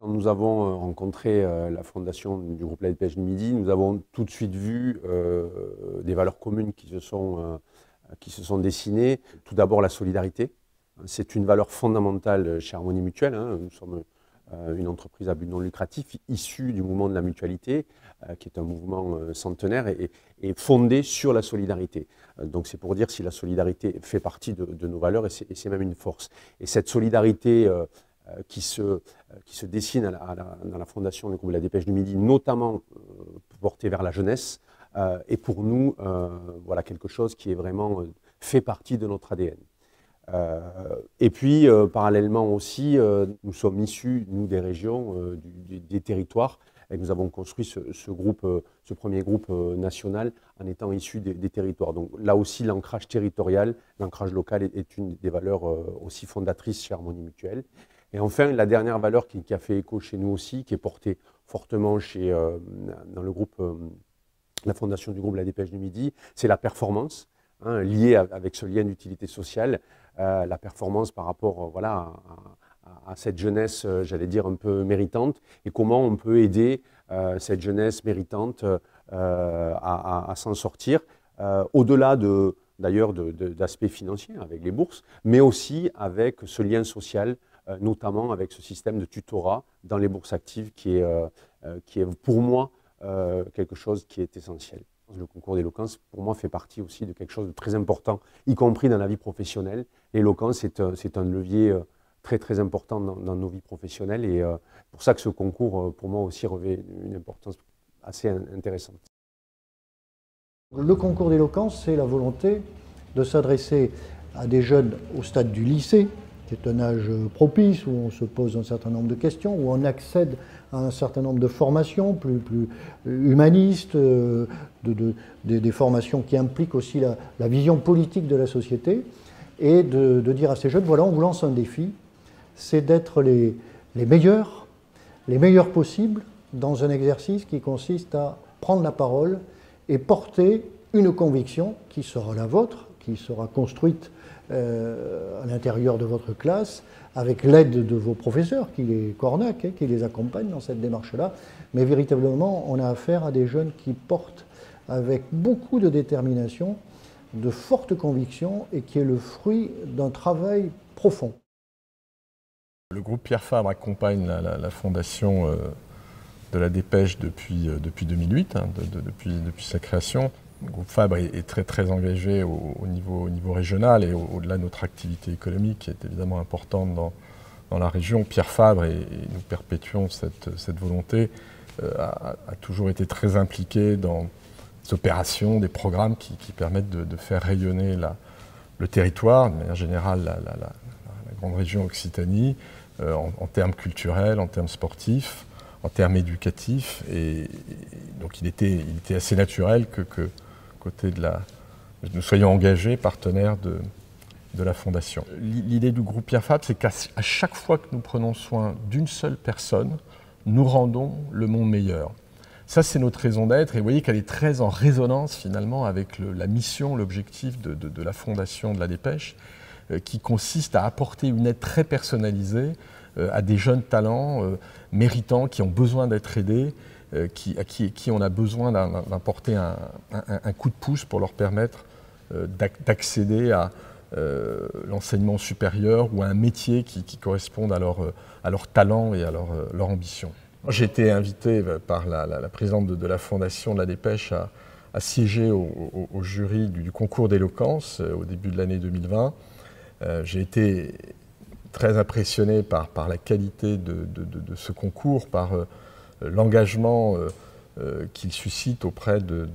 Quand nous avons rencontré la fondation du groupe La Dépêche du Midi, nous avons tout de suite vu des valeurs communes qui se sont dessinées. Tout d'abord, la solidarité. C'est une valeur fondamentale chez Harmonie Mutuelle. Nous sommes une entreprise à but non lucratif issue du mouvement de la mutualité, qui est un mouvement centenaire et fondé sur la solidarité. Donc c'est pour dire si la solidarité fait partie de nos valeurs et c'est même une force. Et cette solidarité qui se dessine dans la fondation du groupe La Dépêche du Midi, notamment portée vers la jeunesse, est pour nous voilà, quelque chose qui est vraiment fait partie de notre ADN. Et puis, parallèlement aussi, nous sommes issus, nous, des régions, des territoires, et nous avons construit ce premier groupe national en étant issus des territoires. Donc là aussi, l'ancrage territorial, l'ancrage local est une des valeurs aussi fondatrices chez Harmonie Mutuelle. Et enfin, la dernière valeur qui a fait écho chez nous aussi, qui est portée fortement dans le groupe, la fondation du groupe La Dépêche du Midi, c'est la performance, liée avec ce lien d'utilité sociale, la performance par rapport voilà, à cette jeunesse, j'allais dire, un peu méritante, et comment on peut aider cette jeunesse méritante à s'en sortir, au-delà d'ailleurs d'aspects financiers avec les bourses, mais aussi avec ce lien social, notamment avec ce système de tutorat dans les bourses actives qui est pour moi quelque chose qui est essentiel. Le concours d'éloquence, pour moi, fait partie aussi de quelque chose de très important, y compris dans la vie professionnelle. L'éloquence, c'est un levier très, très important dans nos vies professionnelles et c'est pour ça que ce concours, pour moi aussi, revêt une importance assez intéressante. Le concours d'éloquence, c'est la volonté de s'adresser à des jeunes au stade du lycée, qui est un âge propice, où on se pose un certain nombre de questions, où on accède à un certain nombre de formations plus humanistes, des formations qui impliquent aussi la vision politique de la société, et de dire à ces jeunes, voilà, on vous lance un défi, c'est d'être les meilleurs possibles dans un exercice qui consiste à prendre la parole et porter une conviction qui sera la vôtre, qui sera construite à l'intérieur de votre classe, avec l'aide de vos professeurs, qui les cornaquent, qui les accompagnent dans cette démarche-là. Mais véritablement, on a affaire à des jeunes qui portent avec beaucoup de détermination, de fortes convictions, et qui est le fruit d'un travail profond. Le groupe Pierre Fabre accompagne la fondation de La Dépêche depuis 2008, depuis sa création. Le groupe Fabre est très, très engagé au niveau régional et au-delà de notre activité économique qui est évidemment importante dans la région. Pierre Fabre, et nous perpétuons cette volonté, a toujours été très impliqué dans des opérations, des programmes qui permettent de faire rayonner le territoire, de manière générale la grande région Occitanie, en termes culturels, en termes sportifs, en termes éducatifs. Et donc il était assez naturel que nous soyons engagés, partenaires de la Fondation. L'idée du groupe Pierre Fabre, c'est qu'à chaque fois que nous prenons soin d'une seule personne, nous rendons le monde meilleur. Ça, c'est notre raison d'être, et vous voyez qu'elle est très en résonance finalement avec la mission, l'objectif de la Fondation de La Dépêche, qui consiste à apporter une aide très personnalisée à des jeunes talents méritants qui ont besoin d'être aidés, à qui on a besoin d'apporter un coup de pouce pour leur permettre d'accéder à l'enseignement supérieur ou à un métier qui corresponde à leur talent et à leur ambition. J'ai été invité par la présidente de la Fondation de La Dépêche à siéger au jury du concours d'éloquence au début de l'année 2020. J'ai été très impressionné par la qualité de ce concours, par l'engagement qu'il suscite auprès de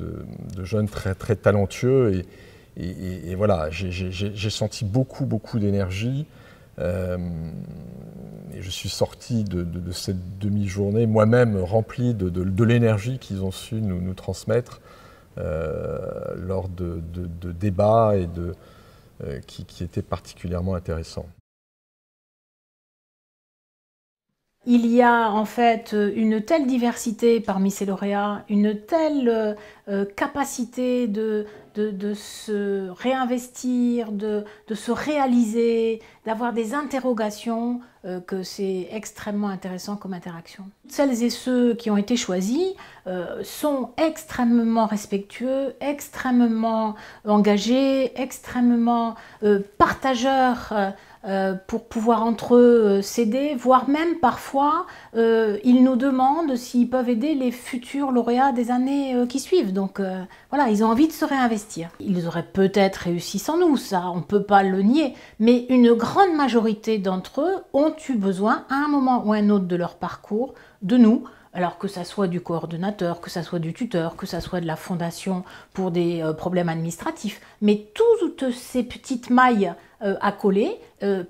jeunes très, très talentueux. Et voilà, j'ai senti beaucoup d'énergie. Et je suis sorti de cette demi-journée moi-même rempli de l'énergie qu'ils ont su nous transmettre lors de débats et qui étaient particulièrement intéressants. Il y a en fait une telle diversité parmi ces lauréats, une telle capacité de se réinvestir, de se réaliser, d'avoir des interrogations, que c'est extrêmement intéressant comme interaction. Celles et ceux qui ont été choisis sont extrêmement respectueux, extrêmement engagés, extrêmement partageurs pour pouvoir entre eux s'aider, voire même parfois ils nous demandent s'ils peuvent aider les futurs lauréats des années qui suivent. Donc voilà, ils ont envie de se réinvestir. Ils auraient peut-être réussi sans nous, ça on ne peut pas le nier, mais une grande majorité d'entre eux ont eu besoin à un moment ou à un autre de leur parcours de nous. Alors que ça soit du coordonnateur, que ça soit du tuteur, que ça soit de la fondation pour des problèmes administratifs. Mais toutes ces petites mailles à coller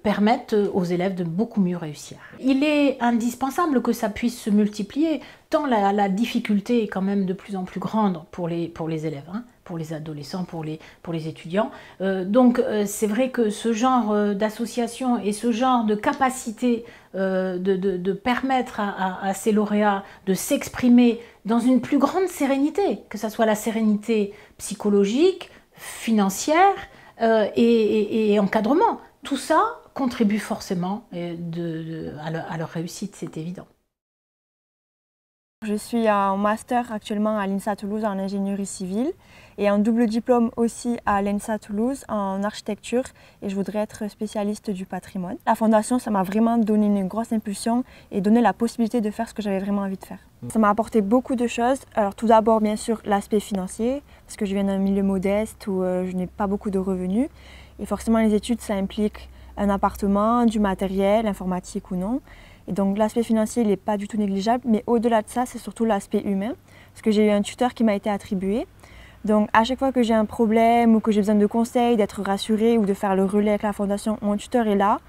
permettent aux élèves de beaucoup mieux réussir. Il est indispensable que ça puisse se multiplier, tant la difficulté est quand même de plus en plus grande pour les élèves, hein, pour les adolescents, pour les étudiants. Donc c'est vrai que ce genre d'association et ce genre de capacité de permettre à ces lauréats de s'exprimer dans une plus grande sérénité, que ce soit la sérénité psychologique, financière et encadrement. Tout ça contribue forcément à leur réussite, c'est évident. Je suis en master actuellement à l'INSA Toulouse en ingénierie civile et en double diplôme aussi à l'ENSA Toulouse en architecture et je voudrais être spécialiste du patrimoine. La fondation, ça m'a vraiment donné une grosse impulsion et donné la possibilité de faire ce que j'avais vraiment envie de faire. Ça m'a apporté beaucoup de choses. Alors tout d'abord, bien sûr, l'aspect financier, parce que je viens d'un milieu modeste où je n'ai pas beaucoup de revenus. Et forcément, les études, ça implique un appartement, du matériel, informatique ou non. Et donc l'aspect financier, il n'est pas du tout négligeable, mais au-delà de ça, c'est surtout l'aspect humain, parce que j'ai eu un tuteur qui m'a été attribué. Donc à chaque fois que j'ai un problème ou que j'ai besoin de conseils, d'être rassurée ou de faire le relais avec la fondation, mon tuteur est là.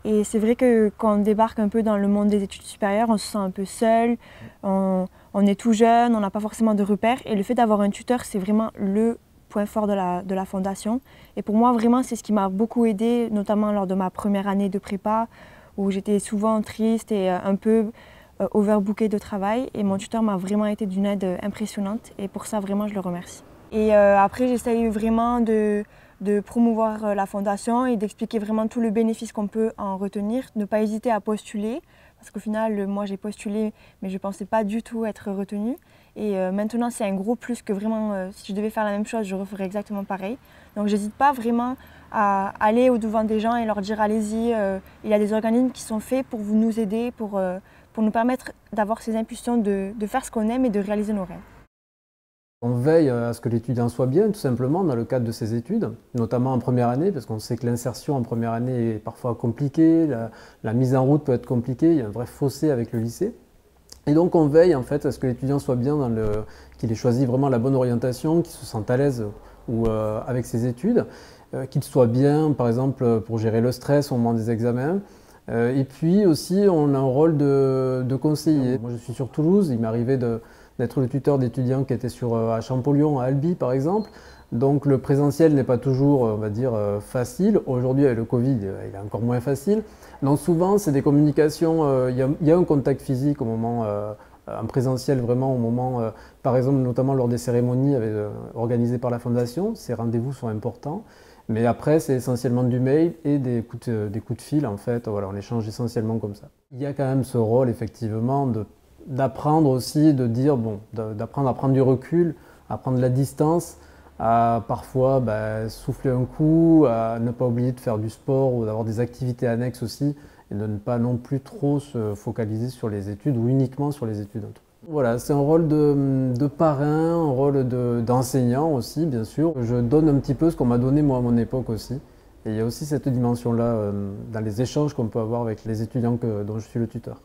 Et c'est vrai que quand on débarque un peu dans le monde des études supérieures, on se sent un peu seul, on est tout jeune, on n'a pas forcément de repères. Et le fait d'avoir un tuteur, c'est vraiment le point fort de la fondation. Et pour moi, vraiment, c'est ce qui m'a beaucoup aidée, notamment lors de ma première année de prépa, où j'étais souvent triste et un peu overbookée de travail. Et mon tuteur m'a vraiment été d'une aide impressionnante. Et pour ça, vraiment, je le remercie. Et après, j'essaye vraiment de promouvoir la fondation et d'expliquer vraiment tout le bénéfice qu'on peut en retenir. Ne pas hésiter à postuler, parce qu'au final, moi, j'ai postulé, mais je ne pensais pas du tout être retenue. Et maintenant, c'est un gros plus que vraiment, si je devais faire la même chose, je referais exactement pareil. Donc, j'hésite pas vraiment à aller au-devant des gens et leur dire allez-y, il y a des organismes qui sont faits pour nous aider, pour nous permettre d'avoir ces impulsions de faire ce qu'on aime et de réaliser nos rêves. On veille à ce que l'étudiant soit bien, tout simplement, dans le cadre de ses études, notamment en première année, parce qu'on sait que l'insertion en première année est parfois compliquée, la mise en route peut être compliquée, il y a un vrai fossé avec le lycée. Et donc on veille en fait à ce que l'étudiant soit bien, qu'il ait choisi vraiment la bonne orientation, qu'il se sente à l'aise avec ses études, qu'il soit bien, par exemple, pour gérer le stress au moment des examens. Et puis aussi, on a un rôle de conseiller. Moi, je suis sur Toulouse, il m'est arrivé d'être le tuteur d'étudiants qui étaient à Champollion, à Albi, par exemple. Donc le présentiel n'est pas toujours, on va dire, facile. Aujourd'hui, avec le Covid, il est encore moins facile. Donc souvent, c'est des communications, il y a un contact physique au moment, en présentiel vraiment, au moment, par exemple, notamment lors des cérémonies organisées par la Fondation. Ces rendez-vous sont importants. Mais après, c'est essentiellement du mail et des coups de fil, en fait. Voilà, on échange essentiellement comme ça. Il y a quand même ce rôle, effectivement, d'apprendre aussi, d'apprendre à prendre du recul, à prendre la distance, à parfois souffler un coup, à ne pas oublier de faire du sport ou d'avoir des activités annexes aussi, et de ne pas non plus trop se focaliser sur les études ou uniquement sur les études. Voilà, c'est un rôle de parrain, un rôle d'enseignant aussi, bien sûr. Je donne un petit peu ce qu'on m'a donné moi à mon époque aussi. Et il y a aussi cette dimension-là dans les échanges qu'on peut avoir avec les étudiants dont je suis le tuteur.